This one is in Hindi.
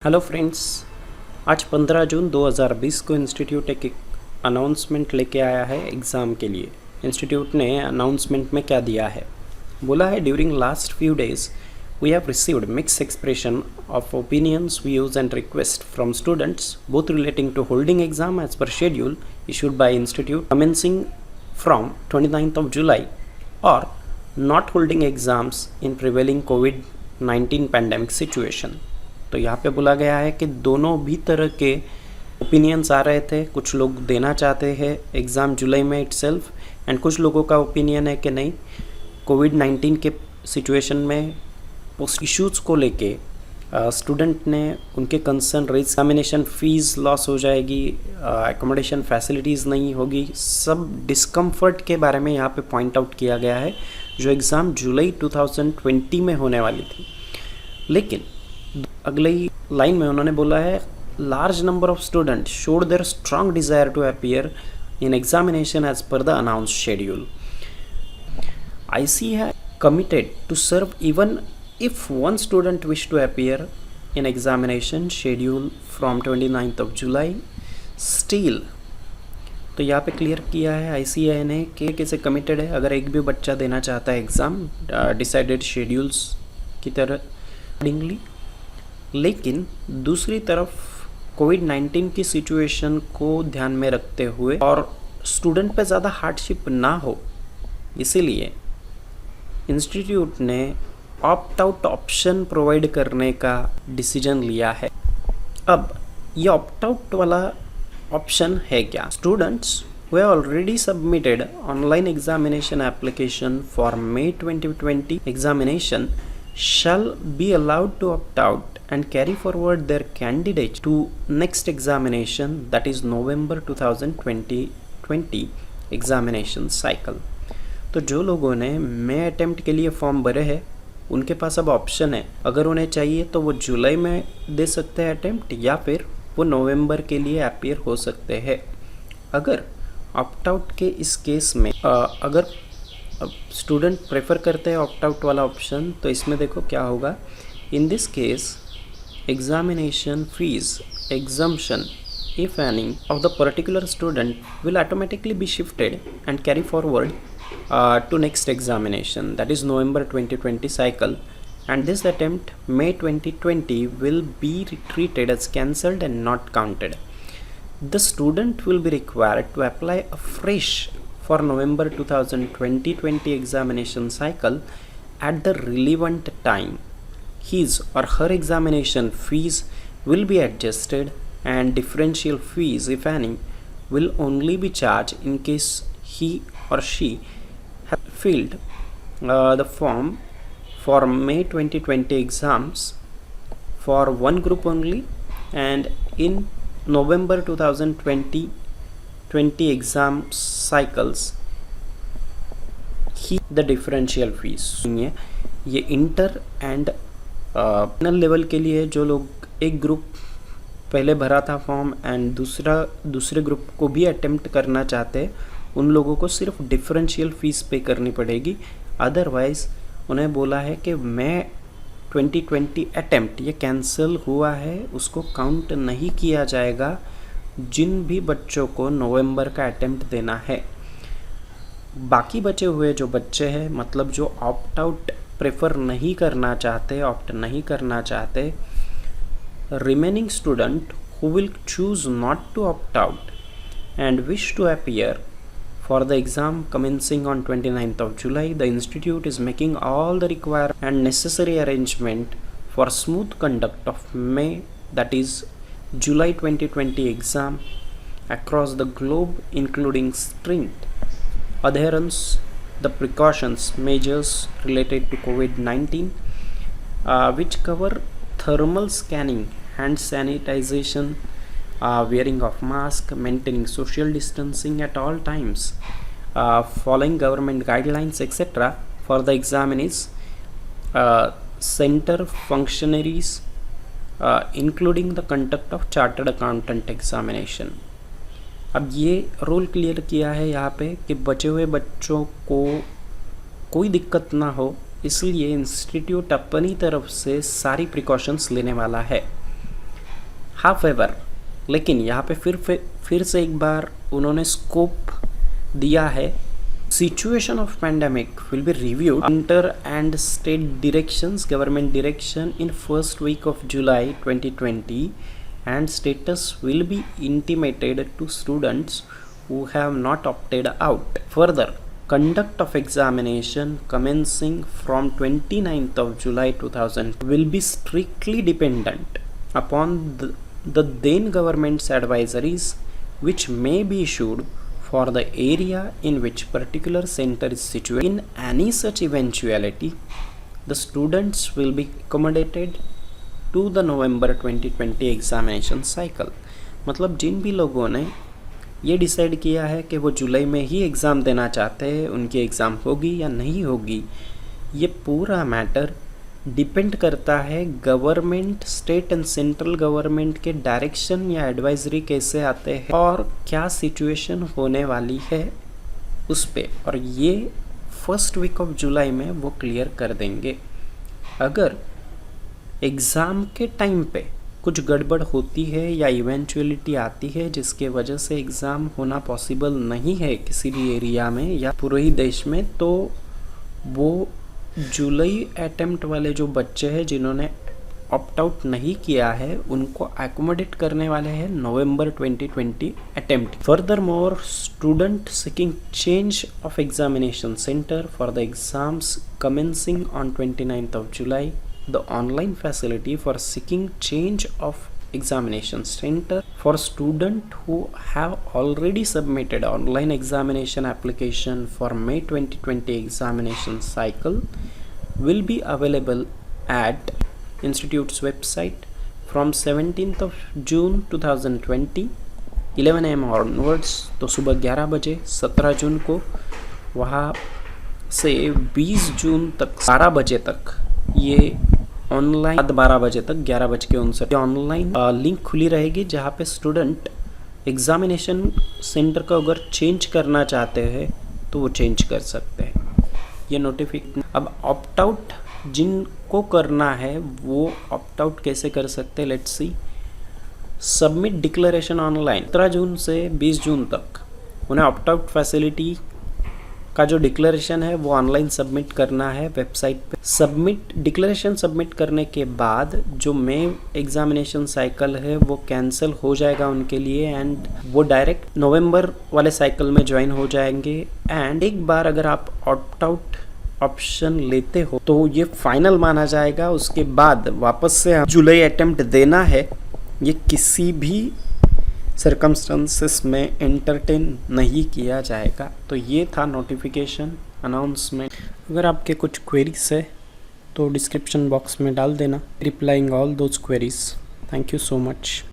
हेलो फ्रेंड्स, आज 15 जून 2020 को इंस्टीट्यूट एक अनाउंसमेंट लेके आया है एग्ज़ाम के लिए। इंस्टीट्यूट ने अनाउंसमेंट में क्या दिया है, बोला है during last few days we have received mix expression of opinions, views and request from students both relating to holding exam as per schedule issued by institute commencing from 29th of July और not holding exams in prevailing कोविड-19 पैंडेमिक सिचुएशन। तो यहाँ पे बोला गया है कि दोनों भी तरह के ओपिनियंस आ रहे थे। कुछ लोग देना चाहते हैं एग्ज़ाम जुलाई में इटसेल्फ एंड कुछ लोगों का ओपिनियन है कि नहीं, कोविड-19 के सिचुएशन में उस इश्यूज़ को लेके स्टूडेंट ने उनके concern raise, examination fees loss हो जाएगी, एकोमोडेशन फैसिलिटीज़ नहीं होगी, सब डिस्कम्फर्ट के बारे में यहाँ पे पॉइंट आउट किया गया है जो एग्ज़ाम जुलाई 2020 में होने वाली थी। लेकिन अगले ही लाइन में उन्होंने बोला है large number of student showed their strong desire to appear in examination as per the announced schedule. IC है committed to serve even if one student wish to appear in examination schedule from 29th of July still। तो यहाँ पे क्लियर किया है ICAI ने कि कैसे कमिटेड है, अगर एक भी बच्चा देना चाहता है एग्ज़ाम डिसाइडेड शेड्यूल्स की तरह अकॉर्डिंगली। लेकिन दूसरी तरफ कोविड-19 की सिचुएशन को ध्यान में रखते हुए और स्टूडेंट पे ज़्यादा हार्डशिप ना हो, इसीलिए इंस्टीट्यूट ने ऑप्ट आउट ऑप्शन प्रोवाइड करने का डिसीजन लिया है। अब ये ऑप्ट आउट वाला ऑप्शन है क्या? Students who have already submitted online examination application for May 2020 examination shall be allowed to opt out and carry forward their candidate to next examination, that is November 2020 examination cycle। तो जो लोगों ने मई अटेम्प्ट के लिए फॉर्म भरे हैं उनके पास अब ऑप्शन है, अगर उन्हें चाहिए तो वो जुलाई में दे सकते हैं अटेम्प्ट या फिर वो नवंबर के लिए अपीयर हो सकते हैं। अगर ऑप्ट आउट के इस केस में अगर स्टूडेंट प्रेफर करते हैं ऑप्ट आउट वाला ऑप्शन, तो इसमें देखो क्या होगा। In this case examination fees exemption if any of the particular student will automatically be shifted and carry forward to next examination, that is November 2020 cycle, and this attempt May 2020 will be treated as cancelled and not counted. The student will be required to apply afresh for November 2020 examination cycle at the relevant time. His or her examination fees will be adjusted and differential fees, if any, will only be charged in case he or she has filled the form for May 2020 exams for one group only, and in November 2020 exam cycles the differential fees। ये इंटर एंड फाइनल लेवल के लिए जो लोग एक ग्रुप पहले भरा था फॉर्म एंड दूसरे ग्रुप को भी अटेम्प्ट करना चाहते हैं, उन लोगों को सिर्फ डिफरेंशियल फ़ीस पे करनी पड़ेगी। अदरवाइज़ उन्हें बोला है कि मैं 2020 अटेम्प्ट ये कैंसिल हुआ है, उसको काउंट नहीं किया जाएगा जिन भी बच्चों को नवंबर का अटेम्प्ट देना है। बाकी बचे हुए जो बच्चे हैं, मतलब जो ऑप्ट आउट प्रेफर नहीं करना चाहते, ऑप्ट नहीं करना चाहते, remaining student who will choose not to opt out and wish to appear for the exam commencing on 29th of July, the institute is making all the required and necessary arrangement for smooth conduct of May, that is July 2020 exam across the globe, including strict adherence the precautions measures related to COVID-19 which cover thermal scanning, hand sanitization, wearing of mask, maintaining social distancing at all times, following government guidelines, etc. for the examinees, center functionaries, including the conduct of chartered accountant examination। अब ये रूल क्लियर किया है यहाँ पे कि बचे हुए बच्चों को कोई दिक्कत ना हो, इसलिए इंस्टीट्यूट अपनी तरफ से सारी प्रिकॉशंस लेने वाला है। हाउएवर, लेकिन यहाँ पे फिर से एक बार उन्होंने स्कोप दिया है। Situation of pandemic will be reviewed inter and state directions, government direction in first week of July 2020 and status will be intimated to students who have not opted out. Further, conduct of examination commencing from 29th of July 2000 will be strictly dependent upon the then government's advisories, which may be issued for the area in which particular center is situated. In any such eventuality, the students will be accommodated to the November 2020 examination cycle. मतलब जिन भी लोगों ने ये डिसाइड किया है कि वो जुलाई में ही एग्ज़ाम देना चाहते हैं, उनकी एग्ज़ाम होगी या नहीं होगी, ये पूरा मैटर डिपेंड करता है government, state and central government के डायरेक्शन या एडवाइजरी कैसे आते हैं और क्या सिचुएशन होने वाली है उस पे, और ये फर्स्ट वीक ऑफ जुलाई में वो क्लियर कर देंगे। अगर एग्ज़ाम के टाइम पे कुछ गड़बड़ होती है या इवेंचुअलिटी आती है जिसके वजह से एग्ज़ाम होना पॉसिबल नहीं है किसी भी एरिया में या पूरे ही देश में, तो वो जुलाई अटेम्प्ट वाले जो बच्चे हैं जिन्होंने ऑप्ट आउट नहीं किया है उनको एकोमोडेट करने वाले हैं नवंबर 2020 attempt. Further more, student seeking change of examination centre for the exams commencing on 29th of July, the online facility for seeking change of examination center for students who have already submitted online examination application for May 2020 examination cycle will be available at institute's website from 17th of June 2020 11 AM onwards। तो सुबह 11 बजे 17 जून को वहाँ से 20 जून तक 12 बजे तक ये ऑनलाइन, 12 बजे तक 11:59 ऑनलाइन लिंक खुली रहेगी जहाँ पे स्टूडेंट एग्जामिनेशन सेंटर को अगर चेंज करना चाहते हैं तो वो चेंज कर सकते हैं। ये नोटिफिकेशन अब ऑप्ट आउट जिनको करना है वो ऑप्ट आउट कैसे कर सकते हैं, let's see. Submit declaration online 17 जून से 20 जून तक उन्हें ऑप्ट आउट फैसिलिटी का जो डिक्लेरेशन है वो ऑनलाइन सबमिट करना है वेबसाइट पे। डिक्लेरेशन सबमिट करने के बाद जो मई एग्जामिनेशन साइकिल है वो कैंसिल हो जाएगा उनके लिए एंड वो डायरेक्ट नवंबर वाले साइकिल में ज्वाइन हो जाएंगे। एंड एक बार अगर आप ऑप्ट आउट ऑप्शन लेते हो तो ये फाइनल माना जाएगा। उसके बाद वापस से जुलाई अटेम्प्ट देना है, ये किसी भी सर्कमस्टेंसेस में एंटरटेन नहीं किया जाएगा। तो ये था नोटिफिकेशन अनाउंसमेंट। अगर आपके कुछ क्वेरीज है तो डिस्क्रिप्शन बॉक्स में डाल देना, replying all those queries. Thank you so much.